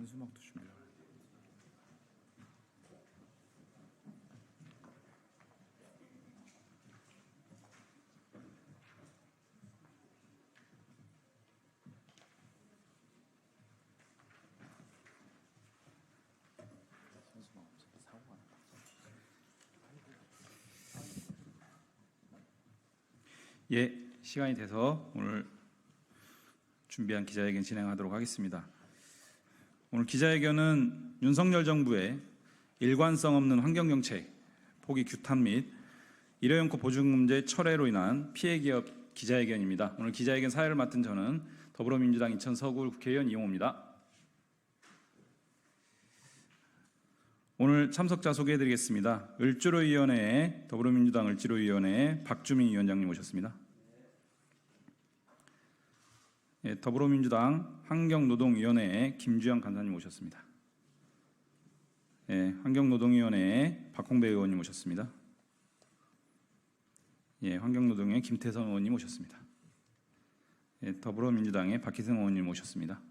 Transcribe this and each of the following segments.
현수막도 준비를. 예, 시간이 돼서 오늘 준비한 기자회견 진행하도록 하겠습니다. 오늘 기자회견은 윤석열 정부의 일관성 없는 환경정책, 포기 규탄 및 일회용컵 보증금제 철회로 인한 피해 기업 기자회견입니다. 오늘 기자회견 사회를 맡은 저는 더불어민주당 인천 서구 국회의원 이용호입니다. 오늘 참석자 소개해드리겠습니다. 을지로위원회에 더불어민주당 을지로위원회에 박주민 위원장님 오셨습니다. 예, 더불어민주당 환경노동위원회에 김주영 간사님 오셨습니다. 예, 환경노동위원회에 박홍배 의원님 오셨습니다. 예, 환경노동위에 김태선 의원님 오셨습니다. 예, 더불어민주당의 박희승 의원님 오셨습니다.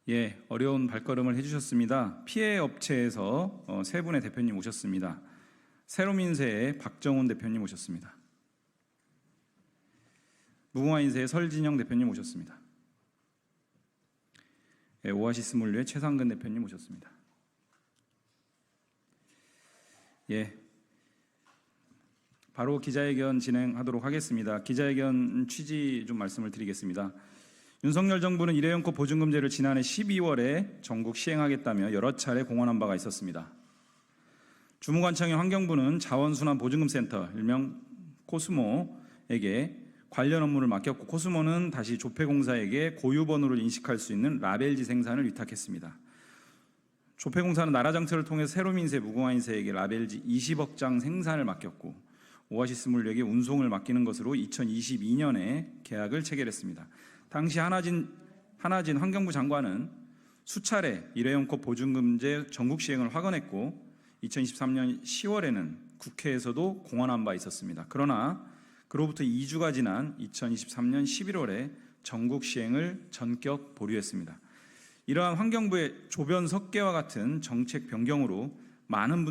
예, 어려운 발걸음을 해주셨습니다. 피해 업체에서 세 분의 대표님 오셨습니다. 세로민세의 박정훈 대표님 오셨습니다. 무궁화인세의 설진영 대표님 오셨습니다. 예, 오아시스 물류의 최상근 대표님 오셨습니다. 예, 바로 기자회견 진행하도록 하겠습니다. 기자회견 취지 좀 말씀을 드리겠습니다. 윤석열 정부는 일회용컵 보증금제를 지난해 12월에 전국 시행하겠다며 여러 차례 공언한 바가 있었습니다. 주무관청의 환경부는 자원순환보증금센터 일명 코스모에게 관련 업무를 맡겼고, 코스모는 다시 조폐공사에게 고유번호를 인식할 수 있는 라벨지 생산을 위탁했습니다. 조폐공사는 나라장터를 통해서 세로민세, 무궁화인세에게 라벨지 20억 장 생산을 맡겼고, 오아시스 물류에게 운송을 맡기는 것으로 2022년에 계약을 체결했습니다. 당시 한하진 환경부 장관은 수차례 일회용컵 보증금제 전국 시행을 확언했고 2023년 10월에는 국회에서도 공언한 바 있었습니다. 그러나 그로부터 2주가 지난 2023년 11월에 전국 시행을 전격 보류했습니다. 이러한 환경부의 조변 석계와 같은 정책 변경으로 많은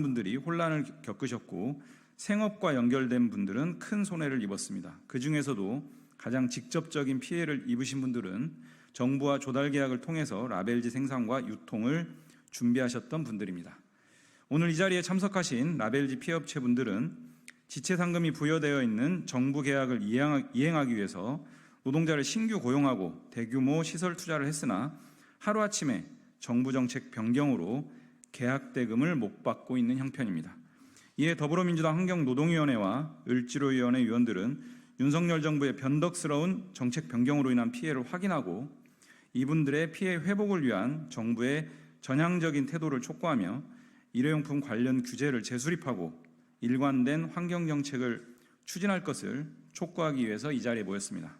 분들이 혼란을 겪으셨고 생업과 연결된 분들은 큰 손해를 입었습니다. 그 중에서도 가장 직접적인 피해를 입으신 분들은 정부와 조달 계약을 통해서 라벨지 생산과 유통을 준비하셨던 분들입니다. 오늘 이 자리에 참석하신 라벨지 피해업체 분들은 지체 상금이 부여되어 있는 정부 계약을 이행하기 위해서 노동자를 신규 고용하고 대규모 시설 투자를 했으나 하루아침에 정부 정책 변경으로 계약 대금을 못 받고 있는 형편입니다. 이에 더불어민주당 환경노동위원회와 을지로위원회 위원들은 윤석열 정부의 변덕스러운 정책 변경으로 인한 피해를 확인하고 이분들의 피해 회복을 위한 정부의 전향적인 태도를 촉구하며 일회용품 관련 규제를 재수립하고 일관된 환경정책을 추진할 것을 촉구하기 위해서 이 자리에 모였습니다.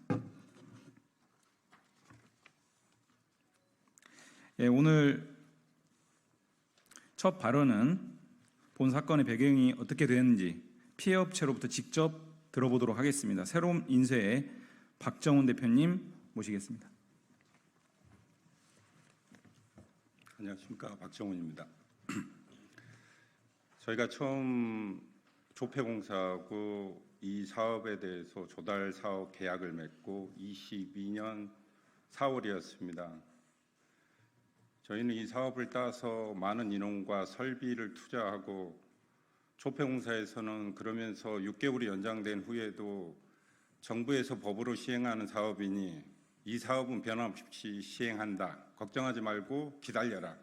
예, 오늘 첫 발언은 본 사건의 배경이 어떻게 되었는지 피해업체로부터 직접 들어보도록 하겠습니다. 세로민세의 박정훈 대표님 모시겠습니다. 안녕하십니까, 박정훈입니다. 저희가 처음 조폐공사하고 이 사업에 대해서 조달 사업 계약을 맺고 22년 4월이었습니다. 저희는 이 사업을 따서 많은 인원과 설비를 투자하고 조폐공사에서는 그러면서 6개월이 연장된 후에도 정부에서 법으로 시행하는 사업이니 이 사업은 변함없이 시행한다. 걱정하지 말고 기다려라.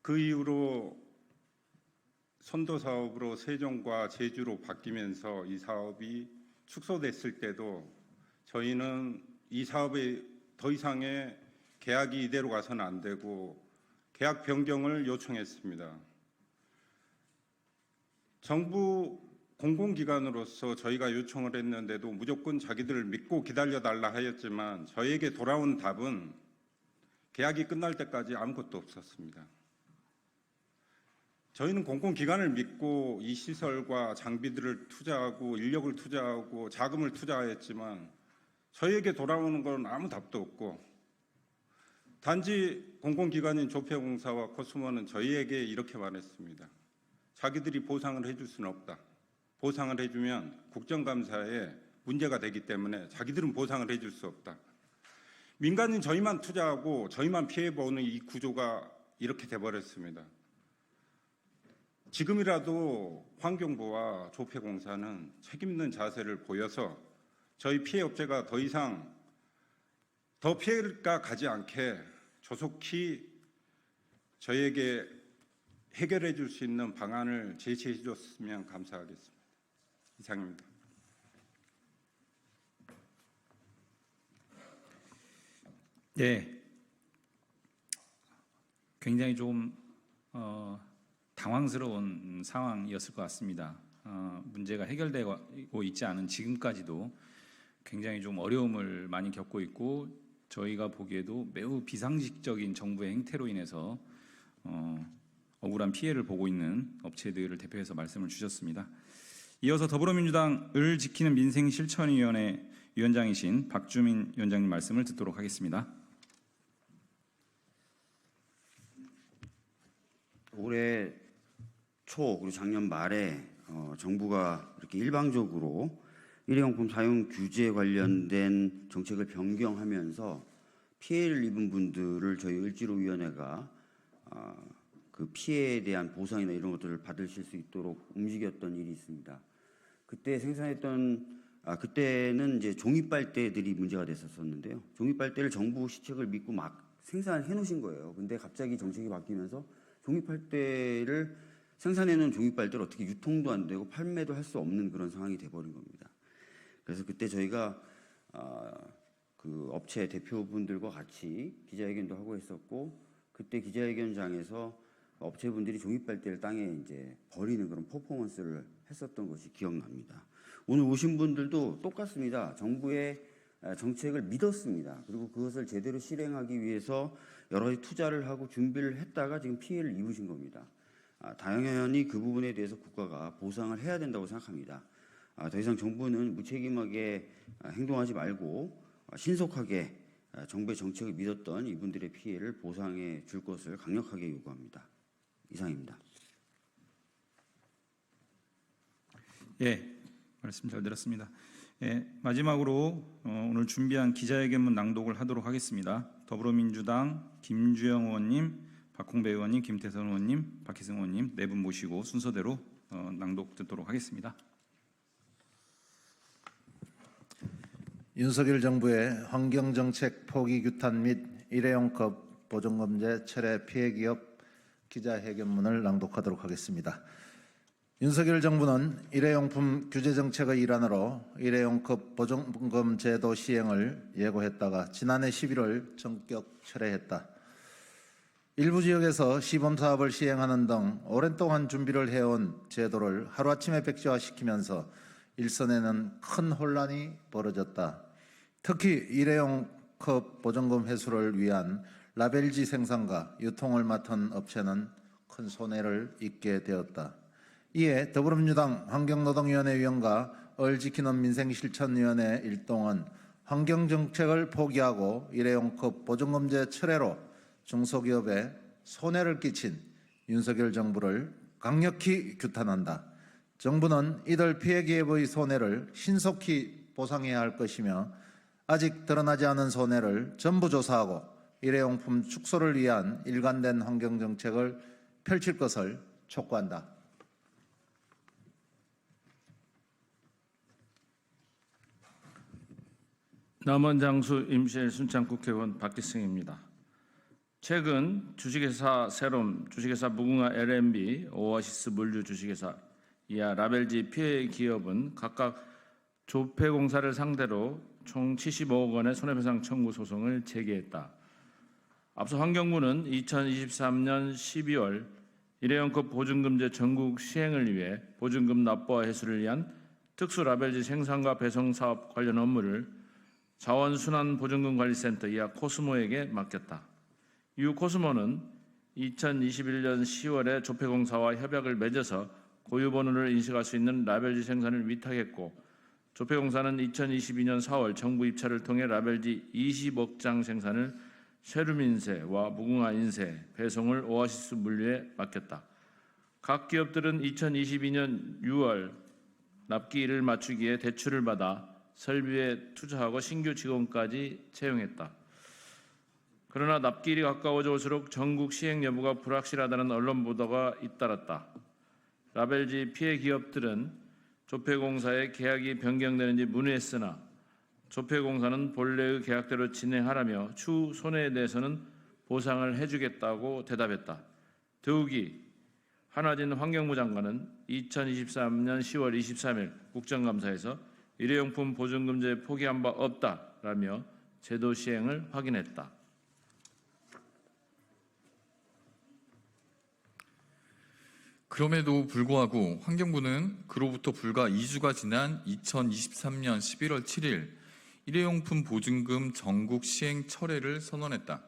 그 이후로 선도 사업으로 세종과 제주로 바뀌면서 이 사업이 축소됐을 때도 저희는 이 사업에 더 이상의 계약이 이대로 가서는 안 되고 계약 변경을 요청했습니다. 정부 공공기관으로서 저희가 요청을 했는데도 무조건 자기들을 믿고 기다려달라 하였지만 저희에게 돌아온 답은 계약이 끝날 때까지 아무것도 없었습니다. 저희는 공공기관을 믿고 이 시설과 장비들을 투자하고 인력을 투자하고 자금을 투자하였지만 저희에게 돌아오는 건 아무 답도 없고 단지 공공기관인 조폐공사와 코스모는 저희에게 이렇게 말했습니다. 자기들이 보상을 해줄 수는 없다. 보상을 해주면 국정감사에 문제가 되기 때문에 자기들은 보상을 해줄 수 없다. 민간인 저희만 투자하고 저희만 피해보는 이 구조가 이렇게 돼버렸습니다. 지금이라도 환경부와 조폐공사는 책임있는 자세를 보여서 저희 피해 업체가 더 이상 더 피해가 가지 않게 조속히 저희에게 해결해 줄 수 있는 방안을 제시해 주셨으면 감사하겠습니다. 이상입니다. 네, 굉장히 좀 당황스러운 상황이었을 것 같습니다. 문제가 해결되고 있지 않은 지금까지도 굉장히 좀 어려움을 많이 겪고 있고 저희가 보기에도 매우 비상식적인 정부의 행태로 인해서 억울한 피해를 보고 있는 업체들을 대표해서 말씀을 주셨습니다. 이어서 더불어민주당을 지키는 민생실천위원회 위원장이신 박주민 위원장님 말씀을 듣도록 하겠습니다. 올해 초 그리고 작년 말에 정부가 이렇게 일방적으로 일회용품 사용 규제에 관련된 정책을 변경하면서 피해를 입은 분들을 저희 을지로위원회가 그 피해에 대한 보상이나 이런 것들을 받으실 수 있도록 움직였던 일이 있습니다. 그때 그때는 이제 종이빨대들이 문제가 됐었는데요. 종이빨대를 정부 시책을 믿고 막 생산해 놓으신 거예요. 근데 갑자기 정책이 바뀌면서 종이빨대를 생산해 놓은 종이빨대를 어떻게 유통도 안 되고 판매도 할 수 없는 그런 상황이 돼버린 겁니다. 그래서 그때 저희가 그 업체 대표분들과 같이 기자회견도 하고 했었고 그때 기자회견장에서 업체분들이 종이빨대를 땅에 이제 버리는 그런 퍼포먼스를 했었던 것이 기억납니다. 오늘 오신 분들도 똑같습니다. 정부의 정책을 믿었습니다. 그리고 그것을 제대로 실행하기 위해서 여러 가지 투자를 하고 준비를 했다가 지금 피해를 입으신 겁니다. 당연히 그 부분에 대해서 국가가 보상을 해야 된다고 생각합니다. 더 이상 정부는 무책임하게 행동하지 말고 신속하게 정부의 정책을 믿었던 이분들의 피해를 보상해 줄 것을 강력하게 요구합니다. 이상입니다. 예, 말씀 잘 들었습니다. 예, 마지막으로 오늘 준비한 기자회견문 낭독을 하도록 하겠습니다. 더불어민주당 김주영 의원님, 박홍배 의원님, 김태선 의원님, 박희승 의원님 네 분 모시고 순서대로 낭독 듣도록 하겠습니다. 윤석열 정부의 환경정책 포기 규탄 및 일회용컵 보존검제 철회 피해 기업 기자회견문을 낭독하도록 하겠습니다. 윤석열 정부는 일회용품 규제 정책의 일환으로 일회용컵 보존금 제도 시행을 예고했다가 지난해 11월 전격 철회했다. 일부 지역에서 시범 사업을 시행하는 등 오랜 동안 준비를 해온 제도를 하루아침에 백지화시키면서 일선에는 큰 혼란이 벌어졌다. 특히 일회용컵 보존금 회수를 위한 라벨지 생산과 유통을 맡은 업체는 큰 손해를 입게 되었다. 이에 더불어민주당 환경노동위원회 위원과 을지키는 민생실천위원회 일동은 환경정책을 포기하고 일회용컵 보존금제 철회로 중소기업에 손해를 끼친 윤석열 정부를 강력히 규탄한다. 정부는 이들 피해 기업의 손해를 신속히 보상해야 할 것이며 아직 드러나지 않은 손해를 전부 조사하고 일회용품 축소를 위한 일관된 환경정책을 펼칠 것을 촉구한다. 남원장수 임실 순창 국회의원 박기승입니다. 최근 주식회사 세롬, 주식회사 무궁화 L&B, 오아시스 물류 주식회사 이하 라벨지 피해 기업은 각각 조폐공사를 상대로 총 75억 원의 손해배상 청구 소송을 제기했다. 앞서 환경부는 2023년 12월 일회용컵 보증금제 전국 시행을 위해 보증금 납부와 회수를 위한 특수 라벨지 생산과 배송 사업 관련 업무를 자원순환보증금관리센터 이하 코스모에게 맡겼다. 이후 코스모는 2021년 10월에 조폐공사와 협약을 맺어서 고유번호를 인식할 수 있는 라벨지 생산을 위탁했고 조폐공사는 2022년 4월 정부 입찰을 통해 라벨지 20억 장 생산을 세룸 인쇄와 무궁화 인쇄, 배송을 오아시스 물류에 맡겼다. 각 기업들은 2022년 6월 납기일을 맞추기에 대출을 받아 설비에 투자하고 신규 직원까지 채용했다. 그러나 납기일이 가까워져 올수록 전국 시행 여부가 불확실하다는 언론 보도가 잇따랐다. 라벨지 피해 기업들은 조폐공사의 계약이 변경되는지 문의했으나 조폐공사는 본래의 계약대로 진행하라며 추후 손해에 대해서는 보상을 해주겠다고 대답했다. 더욱이 한화진 환경부 장관은 2023년 10월 23일 국정감사에서 일회용품 보증금제 포기한 바 없다라며 제도 시행을 확인했다. 그럼에도 불구하고 환경부는 그로부터 불과 2주가 지난 2023년 11월 7일 일회용품 보증금 전국 시행 철회를 선언했다.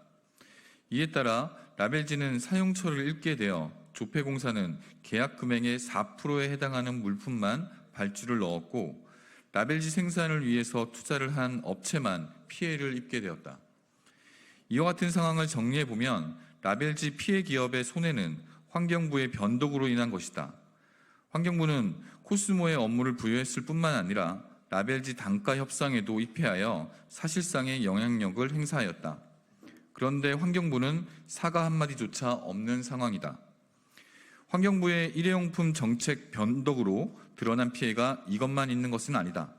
이에 따라 라벨지는 사용처를 잃게 되어 조폐공사는 계약 금액의 4%에 해당하는 물품만 발주를 넣었고 라벨지 생산을 위해서 투자를 한 업체만 피해를 입게 되었다. 이와 같은 상황을 정리해보면 라벨지 피해 기업의 손해는 환경부의 변덕으로 인한 것이다. 환경부는 코스모의 업무를 부여했을 뿐만 아니라 라벨지 단가 협상에도 입회하여 사실상의 영향력을 행사하였다. 그런데 환경부는 사과 한마디조차 없는 상황이다. 환경부의 일회용품 정책 변덕으로 드러난 피해가 이것만 있는 것은 아니다.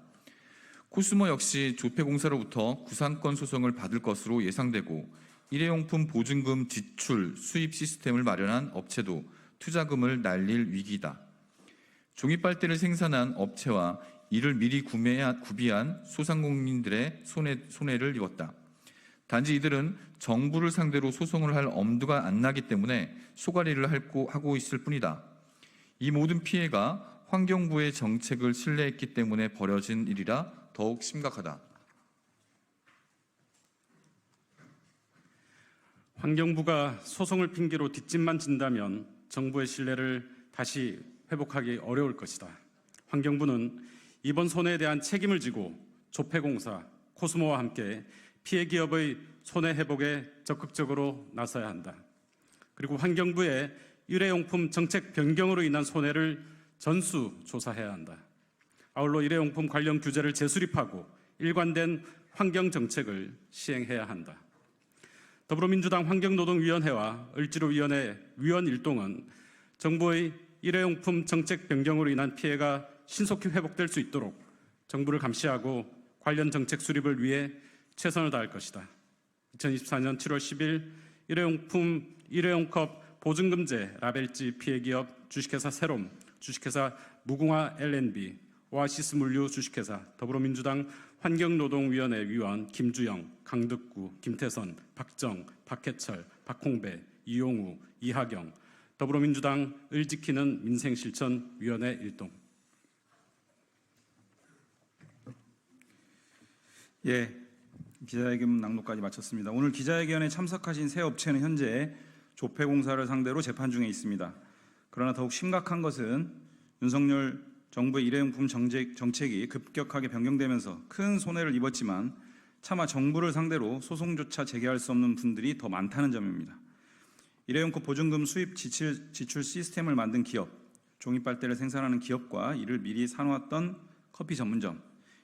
코스모 역시 조폐공사로부터 구상권 소송을 받을 것으로 예상되고 일회용품 보증금 지출 수입 시스템을 마련한 업체도 투자금을 날릴 위기다. 종이빨대를 생산한 업체와 이를 미리 구비한 소상공인들의 손해를 입었다. 단지 이들은 정부를 상대로 소송을 할 엄두가 안 나기 때문에 소가리를 하고 있을 뿐이다. 이 모든 피해가 환경부의 정책을 신뢰했기 때문에 벌어진 일이라 더욱 심각하다. 환경부가 소송을 핑계로 뒷짐만 진다면 정부의 신뢰를 다시 회복하기 어려울 것이다. 환경부는 이번 손해에 대한 책임을 지고 조폐공사, 코스모와 함께 피해 기업의 손해 회복에 적극적으로 나서야 한다. 그리고 환경부의 일회용품 정책 변경으로 인한 손해를 전수조사해야 한다. 아울러 일회용품 관련 규제를 재수립하고 일관된 환경정책을 시행해야 한다. 더불어민주당 환경노동위원회와 을지로위원회 위원 일동은 정부의 일회용품 정책 변경으로 인한 피해가 신속히 회복될 수 있도록 정부를 감시하고 관련 정책 수립을 위해 최선을 다할 것이다. 2024년 7월 10일 일회용컵 보증금제 라벨지 피해기업 주식회사 세롬, 주식회사 무궁화 L&B, 오아시스 물류 주식회사, 더불어민주당 환경노동위원회 위원 김주영, 강득구, 김태선, 박정, 박해철, 박홍배, 이용우, 이하경, 더불어민주당 을지키는 민생실천위원회 일동. 예, 기자회견 낭독까지 마쳤습니다. 오늘 기자회견에 참석하신 세 업체는 현재 조폐공사를 상대로 재판 중에 있습니다. 그러나 더욱 심각한 것은 윤석열 정부의 일회용품 정책이 급격하게 변경되면서 큰 손해를 입었지만 차마 정부를 상대로 소송조차 제기할 수 없는 분들이 더 많다는 점입니다. 일회용컵 보증금 수입 지출 시스템을 만든 기업, 종이빨대를 생산하는 기업과 이를 미리 사놓았던 커피 전문점,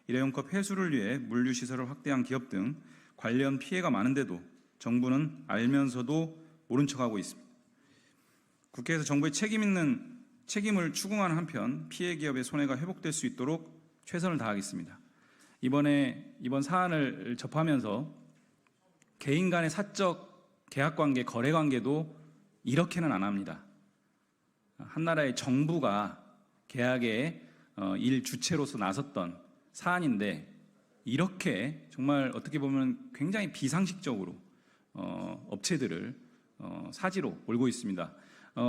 일회용컵 회수를 위해 물류시설을 확대한 기업 등 관련 피해가 많은데도 정부는 알면서도 모른 척하고 있습니다. 국회에서 정부의 책임을 추궁하는 한편 피해 기업의 손해가 회복될 수 있도록 최선을 다하겠습니다. 이번 사안을 접하면서 개인 간의 사적 계약관계, 거래관계도 이렇게는 안 합니다. 한 나라의 정부가 계약의 일 주체로서 나섰던 사안인데 이렇게 정말 어떻게 보면 굉장히 비상식적으로 업체들을 사지로 몰고 있습니다.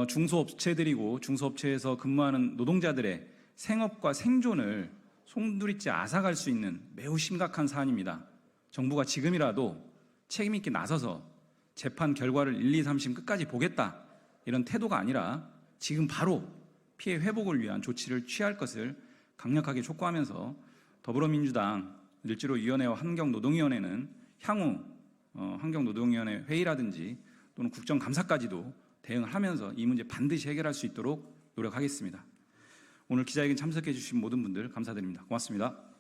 중소업체들이고 중소업체에서 근무하는 노동자들의 생업과 생존을 송두리째 앗아갈 수 있는 매우 심각한 사안입니다. 정부가 지금이라도 책임 있게 나서서 재판 결과를 1, 2, 3심 끝까지 보겠다 이런 태도가 아니라 지금 바로 피해 회복을 위한 조치를 취할 것을 강력하게 촉구하면서 더불어민주당 을지로위원회와 환경노동위원회는 향후 환경노동위원회 회의라든지 또는 국정감사까지도 대응을 하면서 이 문제 반드시 해결할 수 있도록 노력하겠습니다. 오늘 기자회견 참석해 주신 모든 분들 감사드립니다. 고맙습니다.